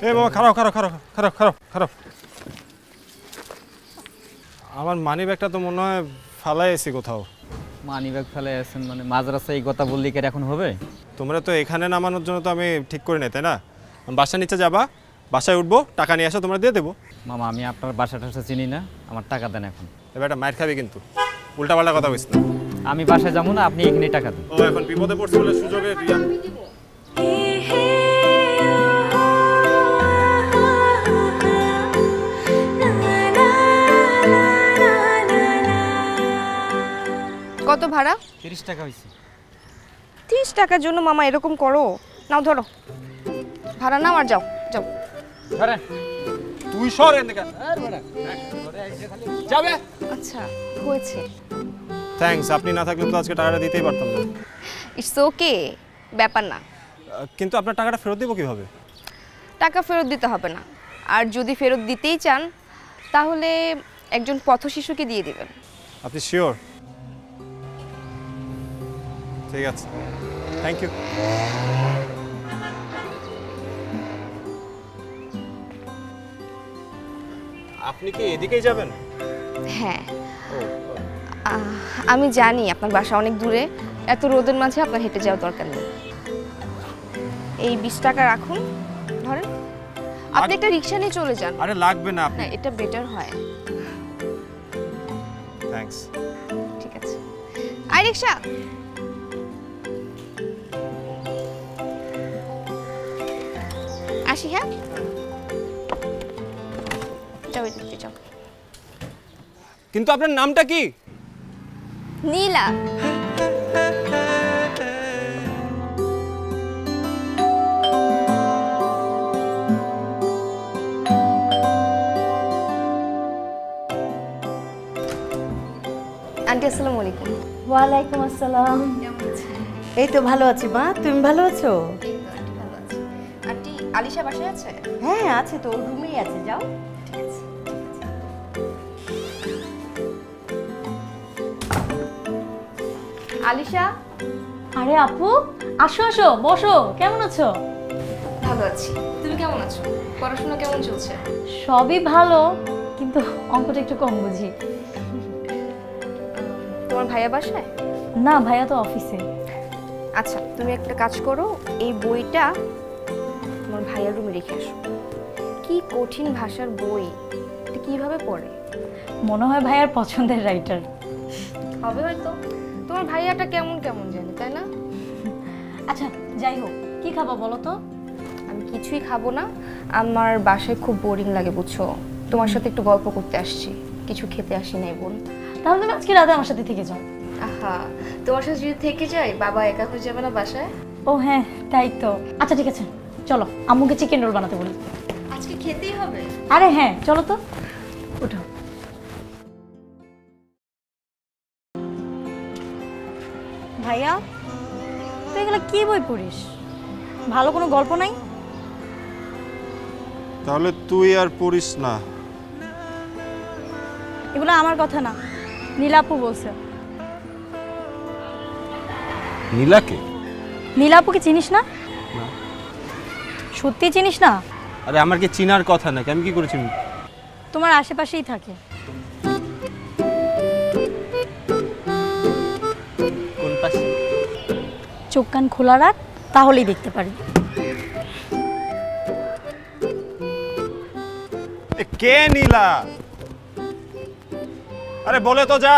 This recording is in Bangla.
এ বাবা খারাপ খারাপ খারাপ খারাপ খারাপ খারাপ। আমার মানি ব্যাগটা তো মনে হয় ফালাই এসি কোথাও। মানি ব্যাগ ফেলে আছেন মানে মাঝ রাস্তায় এই কথা বললি কি এখন হবে? তোমরা তো এখানে নামানোর জন্য তো আমি ঠিক করে নাই, তাই না? বাসার নিচে যাবা, বাসায় উঠবো, টাকা নিয়ে আসো, তোমরা দিয়ে দেবো। মামা আমি আপনার বাসা টাসা চিনি না, আমার টাকা দেন এখন। এবার একটা মায়ের খাবি কিন্তু, উল্টাপাল্টা কথা বলিস না। আমি বাসায় যাবো না, আপনি এখানে টাকা দেন। ও এখন বিপদে পড়ছে বলে সুযোগে কত ভাড়া? 30 টাকা হয়েছে। 30 টাকার জন্য মামা এরকম করো? নাও ধরো ভাড়া, নাও আর যাও যাও। ধরেন তুই সর এখান থেকে। যাবে। আচ্ছা হয়েছে। থ্যাঙ্কস, আপনি না থাকলে তো আজকে টাকাটা দিতেই পারতাম না। ইটস ওকে, ব্যাপার না। কিন্তু আপনার টাকাটা ফেরত দেবো কিভাবে? টাকা ফেরত দিতে হবে না, আর যদি ফেরত দিতেই চান তাহলে একজন পথশিশুকে দিয়ে দিবেন। আপনি শিওর? ঠিক আছে, থ্যাংক ইউ। আপনি কি এদিকেই যাবেন? হ্যাঁ, আমি জানি আপনার বাসা অনেক দূরে, এত রোদের মাঝে আপনার হেঁটে যাওয়ার দরকার নেই। এই 20 টাকা রাখুন, ধরেন। আপনি একটা রিক্সা নিয়ে চলে যান। আরে লাগবে না, আপনি। না, এটা বেটার হয়। থ্যাঙ্কস। ঠিক আছে, আই রিক্সা। আসি। হ্যাঁ, যাও এদিকে যাও। কিন্তু আপনার নামটা কি? নীলা। আন্টি আসসালামু আলাইকুম। ওয়ালাইকুম আসসালাম। কেমন আছেন? এই তো ভালো আছি মা, তুমি ভালো আছো? ভালো আছি। আন্টি আলিশা বাসায় আছে? হ্যাঁ আছে তো, রুমেই আছে, যাও। ঠিক আছে। আলিশা। আরে আপু, আসো আসো, বসো। কেমন আছো? ভালো আছি, তুমি কেমন আছো? পড়াশোনা কেমন চলছে? সবই ভালো, কিন্তু অঙ্কটা একটু কম বুঝি। তোমার ভাইয়া বাসায়? না, ভাইয়া তো অফিসে। আচ্ছা, তুমি একটা কাজ করো, এই বইটা তোমার ভাইয়ার রুমে রেখে আসো। কি কঠিন ভাষার বই, এটা কিভাবে পড়ে? মনে হয় ভাইয়ার পছন্দের রাইটার হবে হয়তো। তোমার ভাইয়াটা কেমন কেমন জানি, তাই না? আচ্ছা যাই হোক, কি খাবা বলো তো? আমি কিছুই খাবো না, আমার বাসায় খুব বোরিং লাগে বুঝছো। তোমার সাথে একটু গল্প করতে আসছি, কিছু খেতে আসি নাই বোন। তাহলে তুমি আজকে রাতে আমার সাথে থেকে যাও। আহা, তোমার সাথে যদি থেকে যাই বাবা একা হয়ে যাবে না বাসায়? ও হ্যাঁ, তাই তো। আচ্ছা ঠিক আছে, চলো আম্মুকে চিকেন রোল বানাতে বলি। আজকে খেতেই হবে? আরে হ্যাঁ, চলো তো, উঠো। ভাইয়া, তুই এগুলো কি বই পড়িস? ভালো কোনো গল্প নাই? তাহলে তুই আর পড়িস না? এগুলো আমার কথা না, নীলাপু বলছে। নীলাকে? নীলাপুকে চিনিস না? সত্যি চিনিস না? আরে আমার কি চিনার কথা নাকি, আমি কি করেছি? তোমার আশেপাশেই থাকে। কোন পাশে? চোখ কান খোলা রাখ, তাহলেই দেখতে পারি। কে নীলা? আরে বলে তো যা।